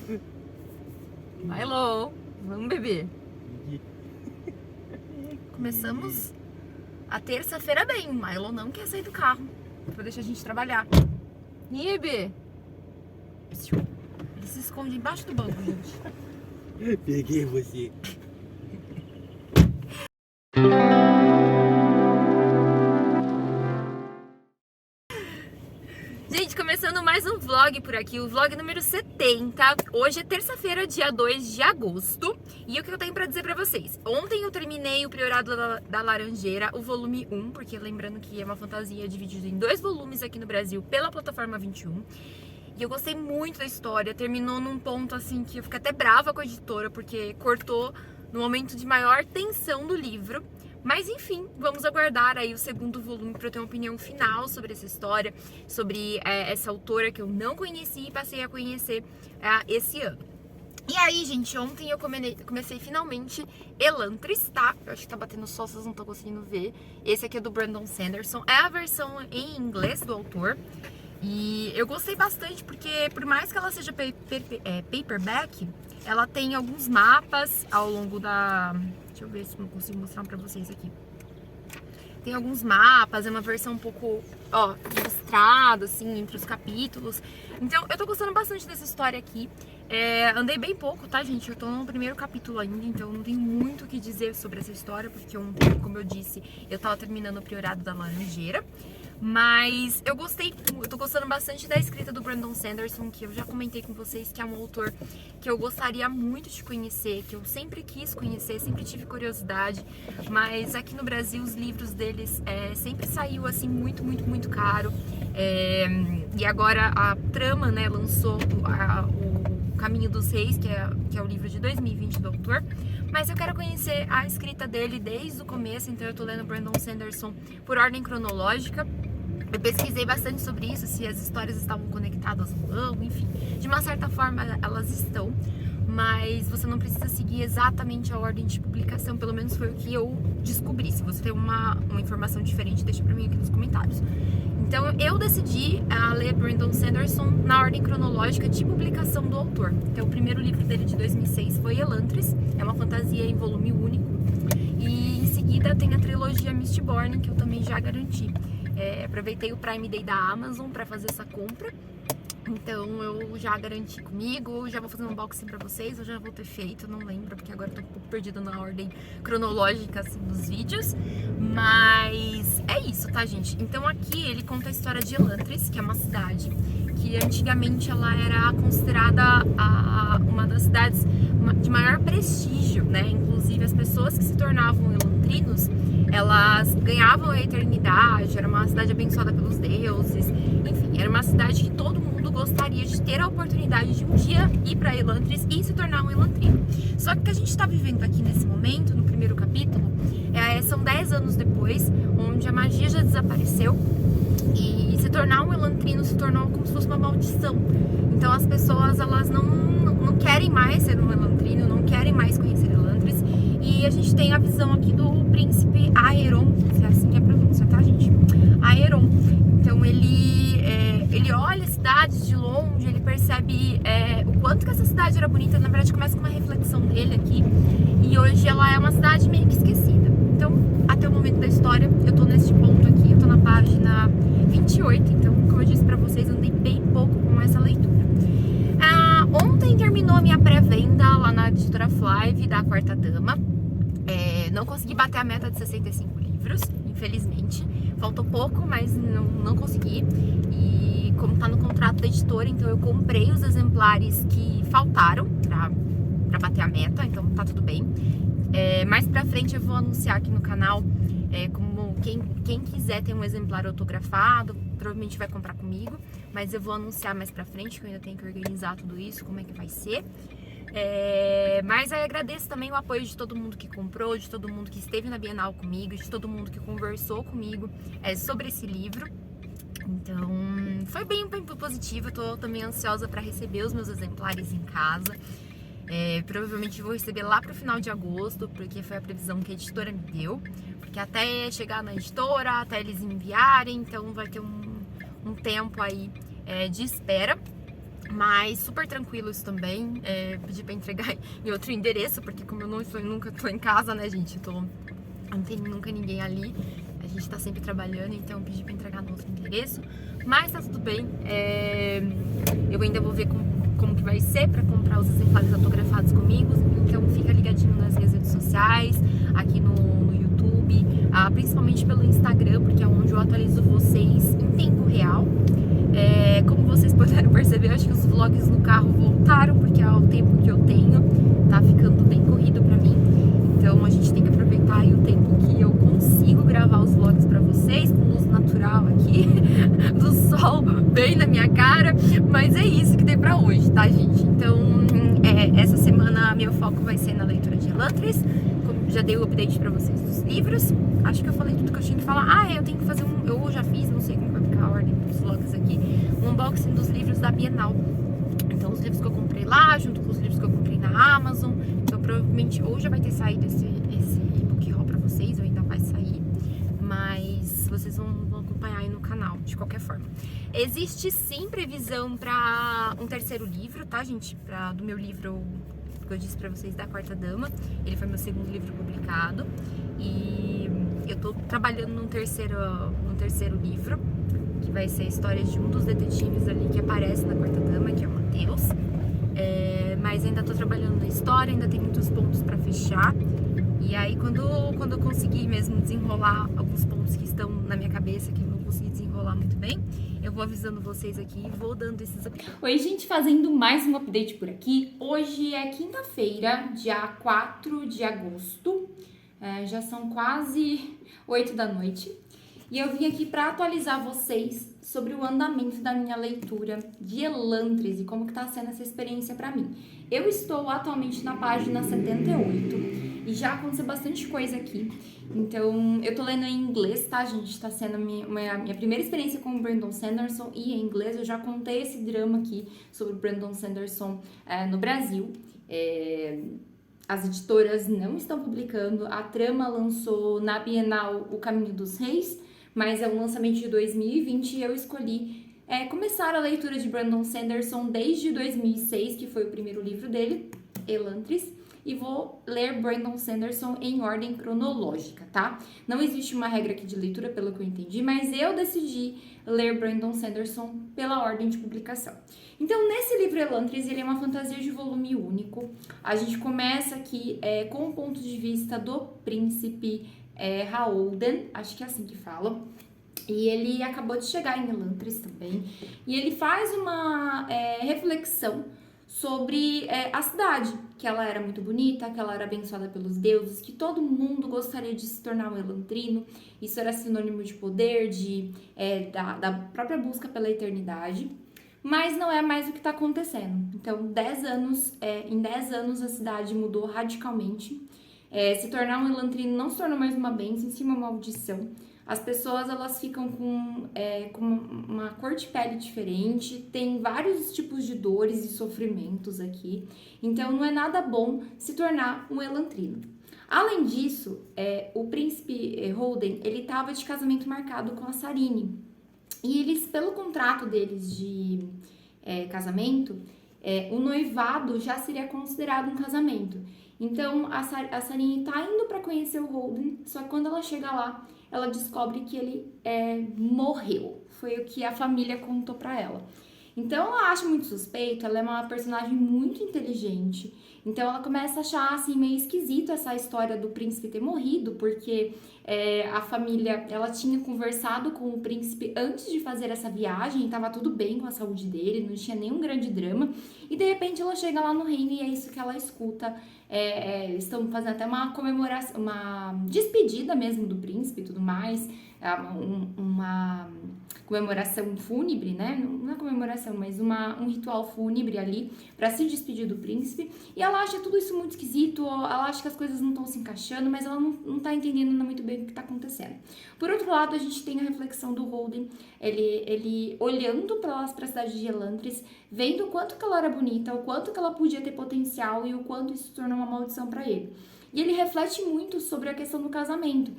Milo, vamos beber. Começamos a terça-feira bem. O Milo não quer sair do carro pra deixar a gente trabalhar. Nibe! Ele se esconde embaixo do banco, gente. Peguei você. Gente, começando mais um vlog por aqui, o vlog número 70. Hoje é terça-feira, dia 2 de agosto. E o que eu tenho pra dizer pra vocês? Ontem eu terminei o Priorado da Laranjeira, o volume 1, porque lembrando que é uma fantasia dividida em 2 volumes aqui no Brasil pela plataforma 21. E eu gostei muito da história, terminou num ponto assim que eu fiquei até brava com a editora, porque cortou no momento de maior tensão do livro. Mas enfim, vamos aguardar aí o segundo volume para eu ter uma opinião final sobre essa história, sobre essa autora que eu não conheci e passei a conhecer esse ano. E aí, gente, ontem eu comecei finalmente Elantris, tá? Eu acho que tá batendo sol, vocês não estão conseguindo ver. Esse aqui é do Brandon Sanderson, é a versão em inglês do autor. E eu gostei bastante porque, por mais que ela seja paperback, ela tem alguns mapas ao longo da... Deixa eu ver se eu consigo mostrar pra vocês aqui. Tem alguns mapas, é uma versão um pouco, ilustrada, assim, entre os capítulos. Então, eu tô gostando bastante dessa história aqui. Andei bem pouco, tá, gente? Eu tô no primeiro capítulo ainda, então não tenho muito o que dizer sobre essa história, porque ontem, como eu disse, eu tava terminando o Priorado da Laranjeira. Mas eu gostei, eu tô gostando bastante da escrita do Brandon Sanderson, que eu já comentei com vocês que é um autor que eu gostaria muito de conhecer, que eu sempre quis conhecer, sempre tive curiosidade, mas aqui no Brasil os livros deles sempre saiu assim muito caro. E agora a Trama, né, lançou o Caminho dos Reis, que é o livro de 2020 do autor. Mas eu quero conhecer a escrita dele desde o começo, então eu tô lendo Brandon Sanderson por ordem cronológica. Eu pesquisei bastante sobre isso, se as histórias estavam conectadas ou não, enfim. De uma certa forma elas estão, mas você não precisa seguir exatamente a ordem de publicação, pelo menos foi o que eu descobri. Se você tem uma informação diferente, deixa pra mim aqui nos comentários. Então eu decidi ler Brandon Sanderson na ordem cronológica de publicação do autor. Então o primeiro livro dele de 2006 foi Elantris, é uma fantasia em volume único. E em seguida tem a trilogia Mistborn, que eu também já garanti. Aproveitei o Prime Day da Amazon para fazer essa compra. Então eu já garanti comigo, já vou fazer um unboxing pra vocês, eu já vou ter feito, não lembro, porque agora eu tô um pouco perdida na ordem cronológica, assim, dos vídeos. Mas é isso, tá, gente? Então aqui ele conta a história de Elantris, que é uma cidade que antigamente ela era considerada uma das cidades de maior prestígio, né? Inclusive as pessoas que se tornavam elantrinos, elas ganhavam a eternidade, era uma cidade abençoada pelos deuses, enfim, era uma cidade que todo mundo gostaria de ter a oportunidade de um dia ir para Elantris e se tornar um elantrino. Só que o que a gente está vivendo aqui nesse momento, no primeiro capítulo, são 10 anos depois, onde a magia já desapareceu e se tornar um elantrino se tornou como se fosse uma maldição. Então as pessoas, elas não querem mais ser um elantrino, não querem mais conhecer Elantris. E a gente tem a visão aqui do príncipe Aeron, se é assim que é a pronúncia, tá, gente? Aeron. Então ele olha a cidade de longe, ele percebe o quanto que essa cidade era bonita. Na verdade começa com uma reflexão dele aqui. E hoje ela é uma cidade meio que esquecida. Então, até o momento da história, eu tô nesse ponto aqui, eu tô na página 28. Então, como eu disse pra vocês, andei bem pouco com essa leitura. Ontem terminou a minha pré-venda lá na editora Flive da Quarta Dama. Não consegui bater a meta de 65 livros, infelizmente. Faltou pouco, mas não consegui. E como tá no contrato da editora, então eu comprei os exemplares que faltaram pra bater a meta, então tá tudo bem. Mais pra frente eu vou anunciar aqui no canal, como quem quiser ter um exemplar autografado, provavelmente vai comprar comigo, mas eu vou anunciar mais pra frente, que eu ainda tenho que organizar tudo isso, como é que vai ser. Mas eu agradeço também o apoio de todo mundo que comprou, de todo mundo que esteve na Bienal comigo, de todo mundo que conversou comigo sobre esse livro. Então, foi bem positivo. Eu tô também ansiosa para receber os meus exemplares em casa. Provavelmente vou receber lá pro final de agosto, porque foi a previsão que a editora me deu. Porque até chegar na editora, até eles enviarem, então vai ter um tempo aí de espera. Mas super tranquilo isso também. Pedi pra entregar em outro endereço, porque como eu nunca tô em casa, né, gente? Não tem nunca ninguém ali. A gente tá sempre trabalhando, então pedi pra entregar no outro endereço. Mas tá tudo bem. Eu ainda vou ver como que vai ser pra comprar os exemplares autografados comigo. Então fica ligadinho nas minhas redes sociais, aqui no YouTube, principalmente pelo Instagram, porque é onde eu atualizo vocês em tempo real. Como vocês puderam perceber, eu acho que os vlogs no carro voltaram, porque é o tempo que eu tenho, tá ficando bem corrido pra mim. Então a gente tem que aproveitar aí o tempo que eu consigo gravar os vlogs pra vocês, com luz natural aqui, do sol bem na minha cara. Mas é isso que tem pra hoje, tá, gente? Então, essa semana meu foco vai ser na leitura de Elantris. Como já dei o update pra vocês dos livros. Acho que eu falei tudo que eu tinha que falar. Eu tenho que fazer eu já fiz, não sei como vai ficar a ordem dos vlogs aqui, um unboxing dos livros da Bienal. Então, os livros que eu comprei lá, junto com os livros que eu comprei na Amazon. Então, provavelmente, ou já vai ter saído esse e-book haul pra vocês, ou ainda vai sair. Mas vocês vão acompanhar aí no canal, de qualquer forma. Existe sim previsão pra um terceiro livro, tá, gente? Do meu livro que eu disse pra vocês, da Quarta Dama. Ele foi meu segundo livro publicado. E eu tô trabalhando num terceiro livro, que vai ser a história de um dos detetives ali que aparece na Quarta Dama, que é o Matheus. Mas ainda tô trabalhando na história, ainda tem muitos pontos pra fechar. E aí, quando eu conseguir mesmo desenrolar alguns pontos que estão na minha cabeça, que eu não consegui desenrolar muito bem, eu vou avisando vocês aqui e vou dando esses updates. Oi, gente, fazendo mais um update por aqui. Hoje é quinta-feira, dia 4 de agosto. Já são quase 8 da noite. E eu vim aqui para atualizar vocês sobre o andamento da minha leitura de Elantris e como que tá sendo essa experiência para mim. Eu estou atualmente na página 78 e já aconteceu bastante coisa aqui. Então, eu tô lendo em inglês, tá, gente? Tá sendo a minha primeira experiência com o Brandon Sanderson e em inglês. Eu já contei esse drama aqui sobre o Brandon Sanderson no Brasil. As editoras não estão publicando. A Trama lançou na Bienal O Caminho dos Reis, mas é um lançamento de 2020 e eu escolhi começar a leitura de Brandon Sanderson desde 2006, que foi o primeiro livro dele, Elantris, e vou ler Brandon Sanderson em ordem cronológica, tá? Não existe uma regra aqui de leitura, pelo que eu entendi, mas eu decidi ler Brandon Sanderson pela ordem de publicação. Então, nesse livro Elantris, ele é uma fantasia de volume único. A gente começa aqui com o ponto de vista do príncipe Howden, acho que é assim que fala. E ele acabou de chegar em Elantris também. E ele faz uma reflexão sobre a cidade, que ela era muito bonita, que ela era abençoada pelos deuses, que todo mundo gostaria de se tornar um elantrino. Isso era sinônimo de poder, da própria busca pela eternidade. Mas não é mais o que está acontecendo. Então, em 10 anos a cidade mudou radicalmente. Se tornar um elantrino não se tornou mais uma bênção, em cima uma maldição. As pessoas, elas ficam com uma cor de pele diferente, tem vários tipos de dores e sofrimentos aqui, então não é nada bom se tornar um elantrino. Além disso, o príncipe Holden, ele estava de casamento marcado com a Sarine, e eles, pelo contrato deles de casamento, o noivado já seria considerado um casamento. Então, a Sarine tá indo para conhecer o Holden, só que quando ela chega lá, ela descobre que ele morreu. Foi o que a família contou para ela. Então, ela acha muito suspeito, ela é uma personagem muito inteligente. Então, ela começa a achar, assim, meio esquisito essa história do príncipe ter morrido, porque a família, ela tinha conversado com o príncipe antes de fazer essa viagem, estava tudo bem com a saúde dele, não tinha nenhum grande drama. E, de repente, ela chega lá no reino e é isso que ela escuta. Eles estão fazendo até uma comemoração, uma despedida mesmo do príncipe e tudo mais, uma comemoração fúnebre, né? Não é comemoração, mas um ritual fúnebre ali para se despedir do príncipe. E ela acha tudo isso muito esquisito, ela acha que as coisas não estão se encaixando, mas ela não tá entendendo muito bem o que tá acontecendo. Por outro lado, a gente tem a reflexão do Holden, ele olhando para a cidade de Elantris, vendo o quanto que ela era bonita, o quanto que ela podia ter potencial e o quanto isso se tornou uma maldição para ele. E ele reflete muito sobre a questão do casamento,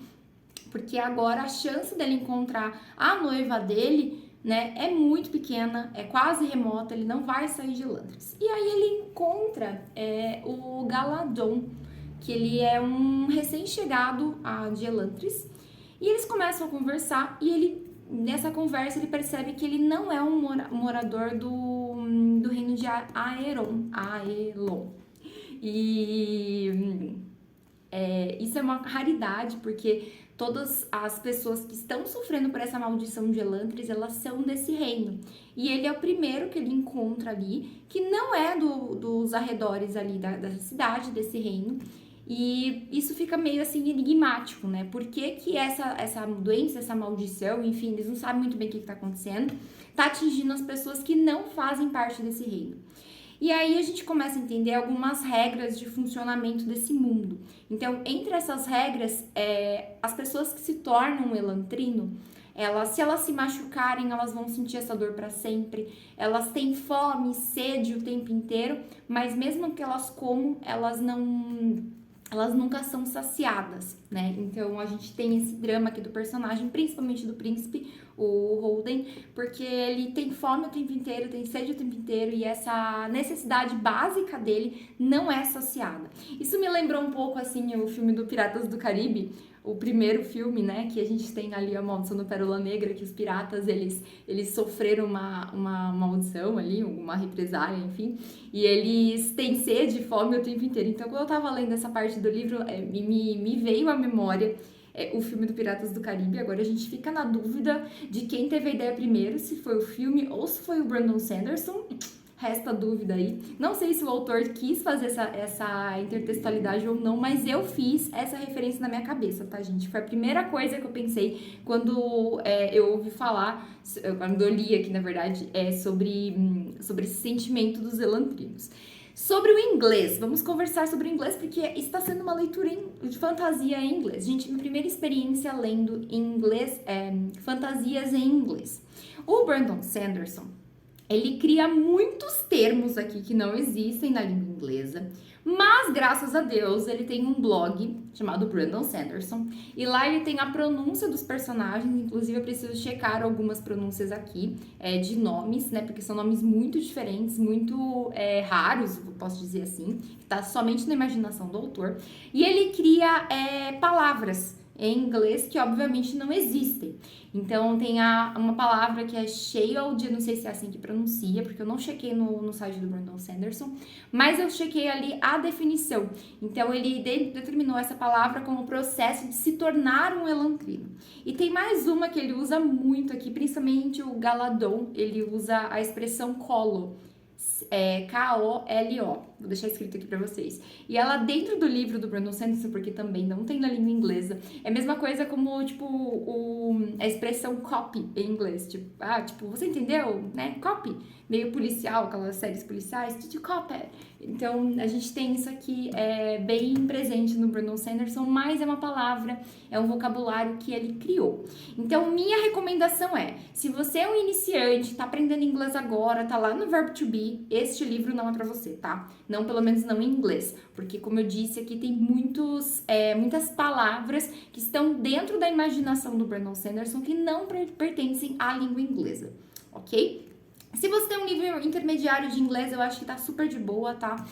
porque agora a chance dele encontrar a noiva dele né, é muito pequena, é quase remota, ele não vai sair de Elantris. E aí ele encontra o Galadon, que ele é um recém-chegado de Elantris, e eles começam a conversar, e nessa conversa ele percebe que ele não é um morador do reino de Aelon. E isso é uma raridade, porque todas as pessoas que estão sofrendo por essa maldição de Elantris, elas são desse reino. E ele é o primeiro que ele encontra ali, que não é dos arredores ali da cidade, desse reino. E isso fica meio assim enigmático, né? Por que essa doença, essa maldição, enfim, eles não sabem muito bem o que está acontecendo, tá atingindo as pessoas que não fazem parte desse reino. E aí a gente começa a entender algumas regras de funcionamento desse mundo. Então, entre essas regras, as pessoas que se tornam elantrino, se elas se machucarem, elas vão sentir essa dor para sempre. Elas têm fome, sede o tempo inteiro, mas mesmo que elas comam, elas nunca são saciadas, né? Então a gente tem esse drama aqui do personagem, principalmente do príncipe, o Holden, porque ele tem fome o tempo inteiro, tem sede o tempo inteiro e essa necessidade básica dele não é saciada. Isso me lembrou um pouco, assim, o filme do Piratas do Caribe, o primeiro filme, né, que a gente tem ali a maldição do Pérola Negra, que os piratas, eles sofreram uma maldição ali, uma represália, enfim, e eles têm sede e fome o tempo inteiro. Então, quando eu tava lendo essa parte do livro, me veio à memória o filme do Piratas do Caribe. Agora a gente fica na dúvida de quem teve a ideia primeiro, se foi o filme ou se foi o Brandon Sanderson. Resta dúvida aí. Não sei se o autor quis fazer essa intertextualidade ou não, mas eu fiz essa referência na minha cabeça, tá, gente? Foi a primeira coisa que eu pensei quando eu ouvi falar, quando eu li aqui, na verdade, sobre esse sentimento dos elantrinos. Sobre o inglês, vamos conversar sobre o inglês, porque está sendo uma leitura de fantasia em inglês. Gente, minha primeira experiência lendo em inglês, fantasias em inglês. O Brandon Sanderson, ele cria muitos termos aqui que não existem na língua inglesa, mas graças a Deus ele tem um blog chamado Brandon Sanderson e lá ele tem a pronúncia dos personagens. Inclusive eu preciso checar algumas pronúncias aqui de nomes, né, porque são nomes muito diferentes, muito raros, posso dizer assim, que tá somente na imaginação do autor. E ele cria palavras em inglês que obviamente não existem. Então tem uma palavra que é shield, eu não sei se é assim que pronuncia, porque eu não chequei no site do Brandon Sanderson, mas eu chequei ali a definição. Então ele determinou essa palavra como processo de se tornar um elantrino. E tem mais uma que ele usa muito aqui, principalmente o Galadon, ele usa a expressão colo. K-O-L-O, vou deixar escrito aqui pra vocês. E ela dentro do livro do Brandon Sanderson, porque também não tem na língua inglesa, é a mesma coisa como, tipo, a expressão copy em inglês. Tipo, você entendeu, né? Copy, meio policial, aquelas séries policiais, did you copy? Então, a gente tem isso aqui bem presente no Brandon Sanderson, mas é uma palavra, é um vocabulário que ele criou. Então, minha recomendação se você é um iniciante, tá aprendendo inglês agora, tá lá no Verb to Be, este livro não é pra você, tá? Não, pelo menos não em inglês, porque como eu disse, aqui tem muitas palavras que estão dentro da imaginação do Brandon Sanderson que não pertencem à língua inglesa, ok? Se você tem um nível intermediário de inglês, eu acho que tá super de boa, tá?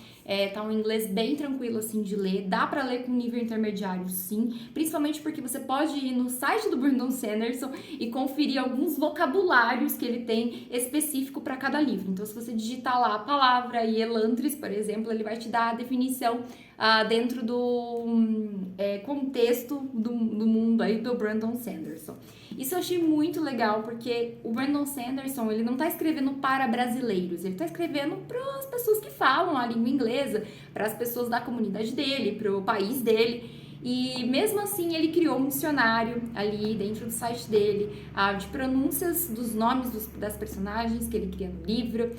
Tá um inglês bem tranquilo, assim, de ler. Dá pra ler com nível intermediário, sim. Principalmente porque você pode ir no site do Brandon Sanderson e conferir alguns vocabulários que ele tem específico para cada livro. Então, se você digitar lá a palavra e Elantris, por exemplo, ele vai te dar a definição dentro do contexto do mundo aí do Brandon Sanderson. Isso eu achei muito legal, porque o Brandon Sanderson, ele não tá escrevendo para brasileiros, ele tá escrevendo para as pessoas que falam a língua inglesa, para as pessoas da comunidade dele, para o país dele. E mesmo assim ele criou um dicionário ali dentro do site dele de pronúncias dos nomes das personagens que ele cria no livro,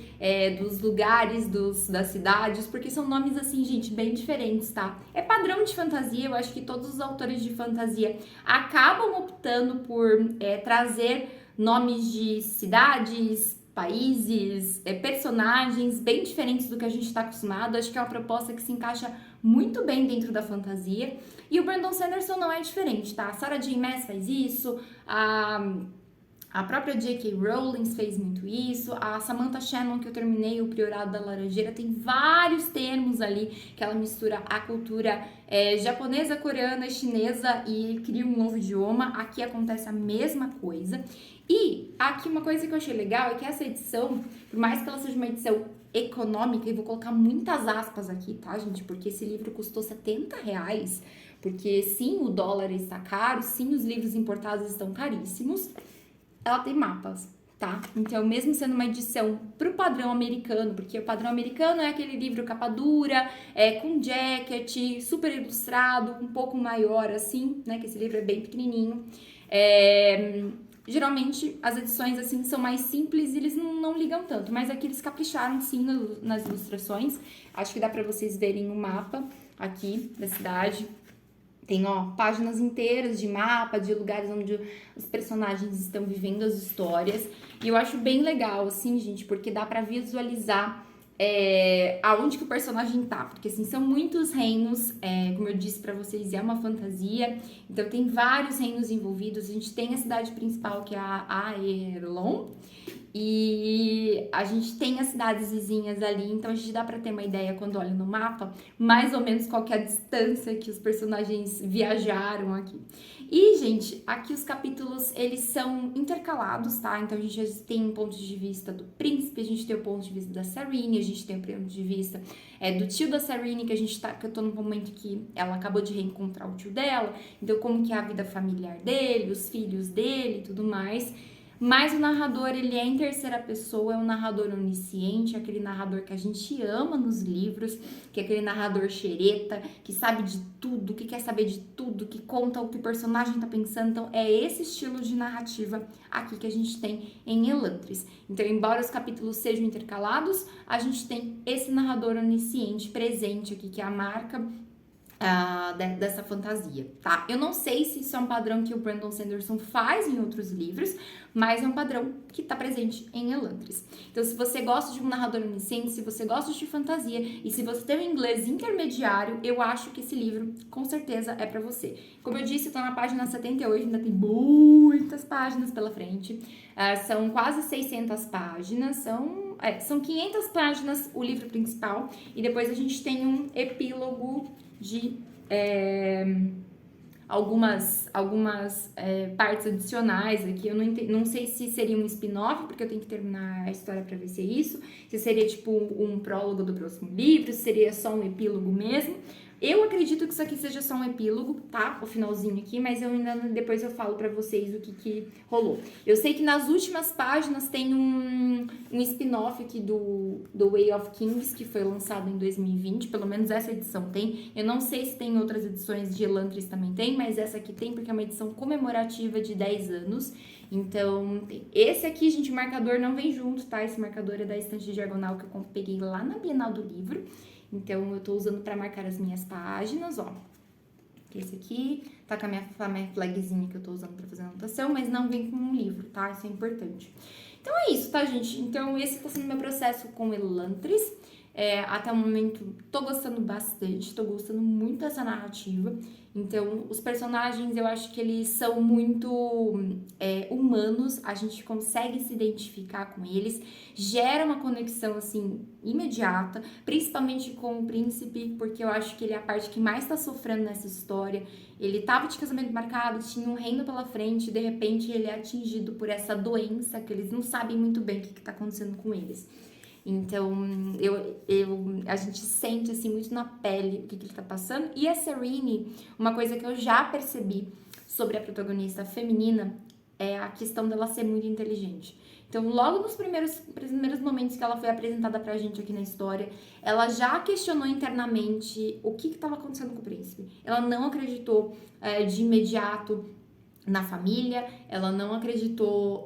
dos lugares, das cidades, porque são nomes assim, gente, bem diferentes, tá? É padrão de fantasia, eu acho que todos os autores de fantasia acabam optando por trazer nomes de cidades, países, personagens bem diferentes do que a gente está acostumado. Acho que é uma proposta que se encaixa muito bem dentro da fantasia. E o Brandon Sanderson não é diferente, tá? A Sarah J. Maas faz isso, a A própria J.K. Rowling fez muito isso, a Samantha Shannon, que eu terminei, o Priorado da Laranjeira, tem vários termos ali que ela mistura a cultura japonesa, coreana, chinesa e cria um novo idioma. Aqui acontece a mesma coisa. E aqui uma coisa que eu achei legal é que essa edição, por mais que ela seja uma edição econômica, e vou colocar muitas aspas aqui, tá, gente? Porque esse livro custou R$70, porque sim, o dólar está caro, sim, os livros importados estão caríssimos. Ela tem mapas, tá? Então, mesmo sendo uma edição pro padrão americano, porque o padrão americano é aquele livro capa dura, com jacket, super ilustrado, um pouco maior assim, né? Que esse livro é bem pequenininho. Geralmente, as edições, assim, são mais simples e eles não ligam tanto. Mas aqui eles capricharam, sim, nas ilustrações. Acho que dá pra vocês verem o mapa aqui da cidade. Tem, páginas inteiras de mapa, de lugares onde os personagens estão vivendo as histórias. E eu acho bem legal, assim, gente, porque dá pra visualizar aonde que o personagem tá. Porque, assim, são muitos reinos, como eu disse pra vocês, é uma fantasia. Então, tem vários reinos envolvidos. A gente tem a cidade principal, que é a Aerlon. E a gente tem as cidades vizinhas ali, então a gente dá pra ter uma ideia quando olha no mapa, mais ou menos qual que é a distância que os personagens viajaram aqui. E, gente, aqui os capítulos, eles são intercalados, tá? Então a gente tem um ponto de vista do príncipe, a gente tem o ponto de vista da Sarene, a gente tem o ponto de vista do tio da Sarene, que eu tô no momento que ela acabou de reencontrar o tio dela, então como que é a vida familiar dele, os filhos dele e tudo mais. Mas o narrador, ele é em terceira pessoa, é um narrador onisciente, aquele narrador que a gente ama nos livros, que é aquele narrador xereta, que sabe de tudo, que quer saber de tudo, que conta o que o personagem tá pensando. Então, é esse estilo de narrativa aqui que a gente tem em Elantris. Então, embora os capítulos sejam intercalados, a gente tem esse narrador onisciente presente aqui, que é a marca dessa fantasia, tá? Eu não sei se isso é um padrão que o Brandon Sanderson faz em outros livros, mas é um padrão que tá presente em Elantris. Então, se você gosta de um narrador onisciente, se você gosta de fantasia e se você tem um inglês intermediário, eu acho que esse livro, com certeza, é pra você. Como eu disse, eu tô na página 78, ainda tem muitas páginas pela frente. São quase 600 páginas, são 500 páginas o livro principal e depois a gente tem um epílogo de algumas partes adicionais aqui. Eu não sei se seria um spin-off, porque eu tenho que terminar a história para ver se é isso, se seria tipo um prólogo do próximo livro, se seria só um epílogo mesmo. Eu acredito que isso aqui seja só um epílogo, tá? O finalzinho aqui, mas depois eu falo pra vocês o que rolou. Eu sei que nas últimas páginas tem um spin-off aqui do Way of Kings, que foi lançado em 2020, pelo menos essa edição tem. Eu não sei se tem outras edições de Elantris também tem, mas essa aqui tem, porque é uma edição comemorativa de 10 anos. Então, esse aqui, gente, o marcador não vem junto, tá? Esse marcador é da estante diagonal que eu peguei lá na Bienal do Livro. Então, eu tô usando pra marcar as minhas páginas, ó. Esse aqui tá com a minha flagzinha que eu tô usando pra fazer anotação, mas não vem com um livro, tá? Isso é importante. Então, é isso, tá, gente? Então, esse tá sendo meu processo com Elantris. Até o momento, tô gostando bastante, tô gostando muito dessa narrativa. Então, os personagens, eu acho que eles são muito humanos, a gente consegue se identificar com eles, gera uma conexão, assim, imediata, principalmente com o príncipe, porque eu acho que ele é a parte que mais tá sofrendo nessa história. Ele tava de casamento marcado, tinha um reino pela frente, e de repente ele é atingido por essa doença, que eles não sabem muito bem o que tá acontecendo com eles. Então, a gente sente, assim, muito na pele o que ele tá passando. E a Sarene, uma coisa que eu já percebi sobre a protagonista feminina é a questão dela ser muito inteligente. Então, logo nos primeiros momentos que ela foi apresentada pra gente aqui na história, ela já questionou internamente o que estava acontecendo com o príncipe. Ela não acreditou de imediato na família, ela não acreditou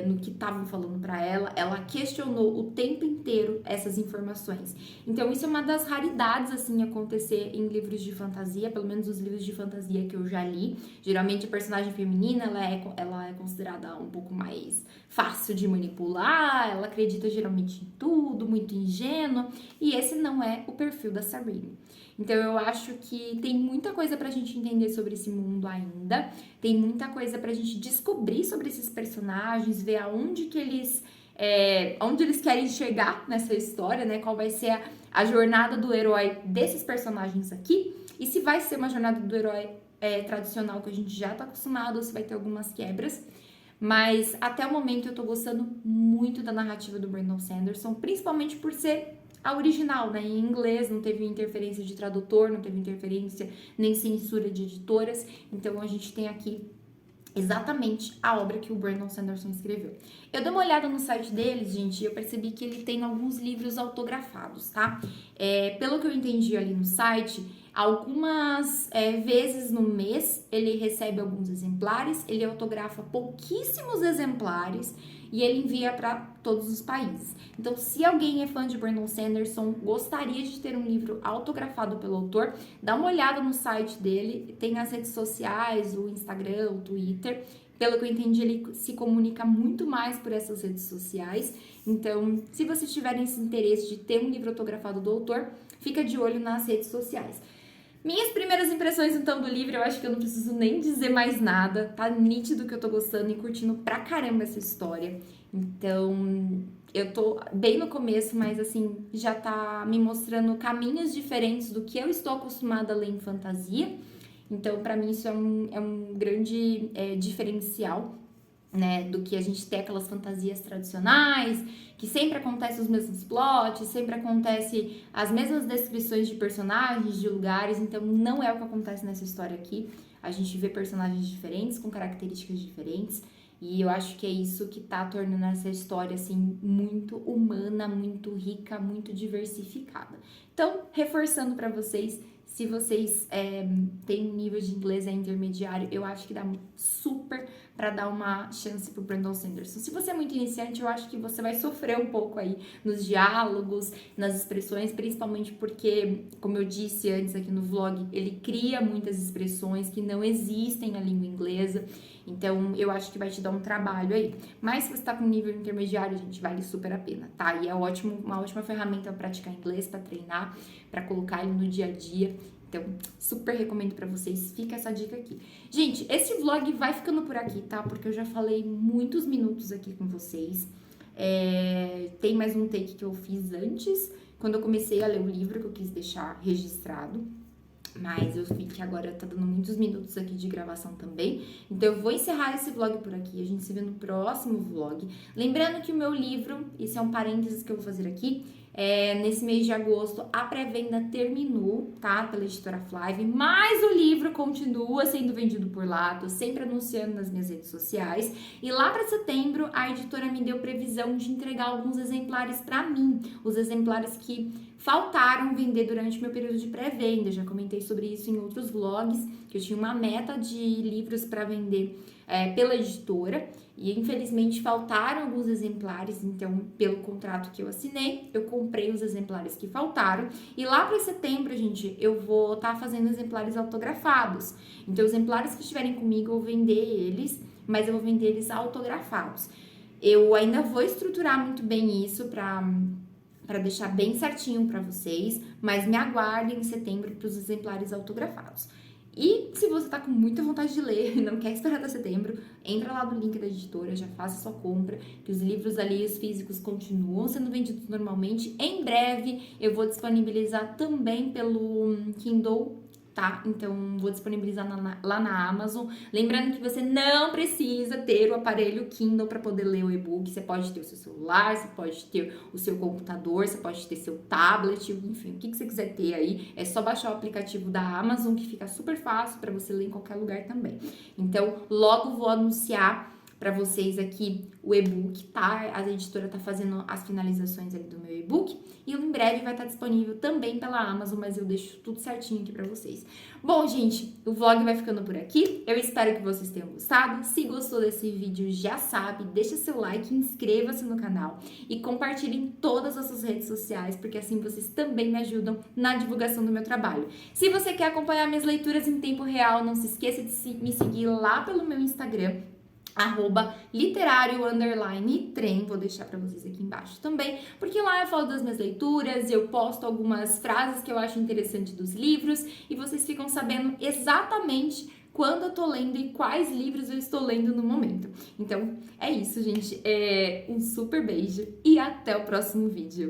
no que estavam falando pra ela, ela questionou o tempo inteiro essas informações. Então isso é uma das raridades, assim, acontecer em livros de fantasia, pelo menos os livros de fantasia que eu já li. Geralmente a personagem feminina, ela é considerada um pouco mais fácil de manipular, ela acredita geralmente em tudo, muito ingênua, e esse não é o perfil da Sarene. Então eu acho que tem muita coisa pra gente entender sobre esse mundo ainda, tem muita coisa pra gente descobrir sobre esses personagens, ver aonde que onde eles querem chegar nessa história, né? Qual vai ser a jornada do herói desses personagens aqui. E se vai ser uma jornada do herói tradicional que a gente já tá acostumado, ou se vai ter algumas quebras. Mas até o momento eu tô gostando muito da narrativa do Brandon Sanderson, principalmente por ser a original, né? Em inglês, não teve interferência de tradutor, não teve interferência nem censura de editoras. Então a gente tem aqui exatamente a obra que o Brandon Sanderson escreveu. Eu dei uma olhada no site deles, gente, e eu percebi que ele tem alguns livros autografados, tá? Pelo que eu entendi ali no site, algumas vezes no mês ele recebe alguns exemplares, ele autografa pouquíssimos exemplares e ele envia para todos os países. Então, se alguém é fã de Brandon Sanderson, gostaria de ter um livro autografado pelo autor, dá uma olhada no site dele, tem as redes sociais, o Instagram, o Twitter. Pelo que eu entendi, ele se comunica muito mais por essas redes sociais. Então, se vocês tiverem esse interesse de ter um livro autografado do autor, fica de olho nas redes sociais. Minhas primeiras impressões, então, do livro, eu acho que eu não preciso nem dizer mais nada. Tá nítido que eu tô gostando e curtindo pra caramba essa história. Então, eu tô bem no começo, mas, assim, já tá me mostrando caminhos diferentes do que eu estou acostumada a ler em fantasia. Então, pra mim, isso é um grande diferencial, né, do que a gente tem aquelas fantasias tradicionais, que sempre acontece os mesmos plots, sempre acontece as mesmas descrições de personagens, de lugares, então não é o que acontece nessa história aqui. A gente vê personagens diferentes, com características diferentes, e eu acho que é isso que tá tornando essa história, assim, muito humana, muito rica, muito diversificada. Então, reforçando pra vocês, se vocês têm um nível de inglês intermediário, eu acho que dá super para dar uma chance pro Brandon Sanderson. Se você é muito iniciante, eu acho que você vai sofrer um pouco aí nos diálogos, nas expressões, principalmente porque, como eu disse antes aqui no vlog, ele cria muitas expressões que não existem na língua inglesa. Então, eu acho que vai te dar um trabalho aí. Mas se você tá com nível intermediário, gente, vale super a pena, tá? E é uma ótima ferramenta para praticar inglês, para treinar, para colocar ele no dia a dia. Então, super recomendo pra vocês. Fica essa dica aqui. Gente, esse vlog vai ficando por aqui, tá? Porque eu já falei muitos minutos aqui com vocês. Tem mais um take que eu fiz antes, quando eu comecei a ler o livro, que eu quis deixar registrado. Mas eu vi que agora tá dando muitos minutos aqui de gravação também. Então eu vou encerrar esse vlog por aqui. A gente se vê no próximo vlog. Lembrando que o meu livro, esse é um parênteses que eu vou fazer aqui, nesse mês de agosto a pré-venda terminou, tá? Pela editora Flive, mas o livro continua sendo vendido por lá, tô sempre anunciando nas minhas redes sociais. E lá para setembro a editora me deu previsão de entregar alguns exemplares para mim, os exemplares que faltaram vender durante meu período de pré-venda. Já comentei sobre isso em outros vlogs, que eu tinha uma meta de livros para vender pela editora. E infelizmente faltaram alguns exemplares, então pelo contrato que eu assinei, eu comprei os exemplares que faltaram. E lá para setembro, gente, eu vou estar fazendo exemplares autografados. Então os exemplares que estiverem comigo, eu vou vender eles, mas eu vou vender eles autografados. Eu ainda vou estruturar muito bem isso para deixar bem certinho para vocês, mas me aguardem em setembro para os exemplares autografados. E se você tá com muita vontade de ler e não quer esperar até setembro, entra lá no link da editora, já faça sua compra, que os livros ali, os físicos, continuam sendo vendidos normalmente. Em breve eu vou disponibilizar também pelo Kindle, tá? Então vou disponibilizar lá na Amazon. Lembrando que você não precisa ter o aparelho Kindle para poder ler o e-book. Você pode ter o seu celular, você pode ter o seu computador, você pode ter seu tablet, enfim, o que você quiser ter aí. É só baixar o aplicativo da Amazon, que fica super fácil para você ler em qualquer lugar também. Então, logo vou anunciar para vocês aqui o e-book, tá? A editora tá fazendo as finalizações ali do meu e-book e em breve vai estar disponível também pela Amazon, mas eu deixo tudo certinho aqui para vocês. Bom, gente, o vlog vai ficando por aqui. Eu espero que vocês tenham gostado. Se gostou desse vídeo, já sabe, deixa seu like, inscreva-se no canal e compartilhe em todas as suas redes sociais, porque assim vocês também me ajudam na divulgação do meu trabalho. Se você quer acompanhar minhas leituras em tempo real, não se esqueça de me seguir lá pelo meu Instagram, @literário_trem, vou deixar pra vocês aqui embaixo também, porque lá eu falo das minhas leituras, eu posto algumas frases que eu acho interessante dos livros e vocês ficam sabendo exatamente quando eu tô lendo e quais livros eu estou lendo no momento. Então, é isso, gente. Um super beijo e até o próximo vídeo.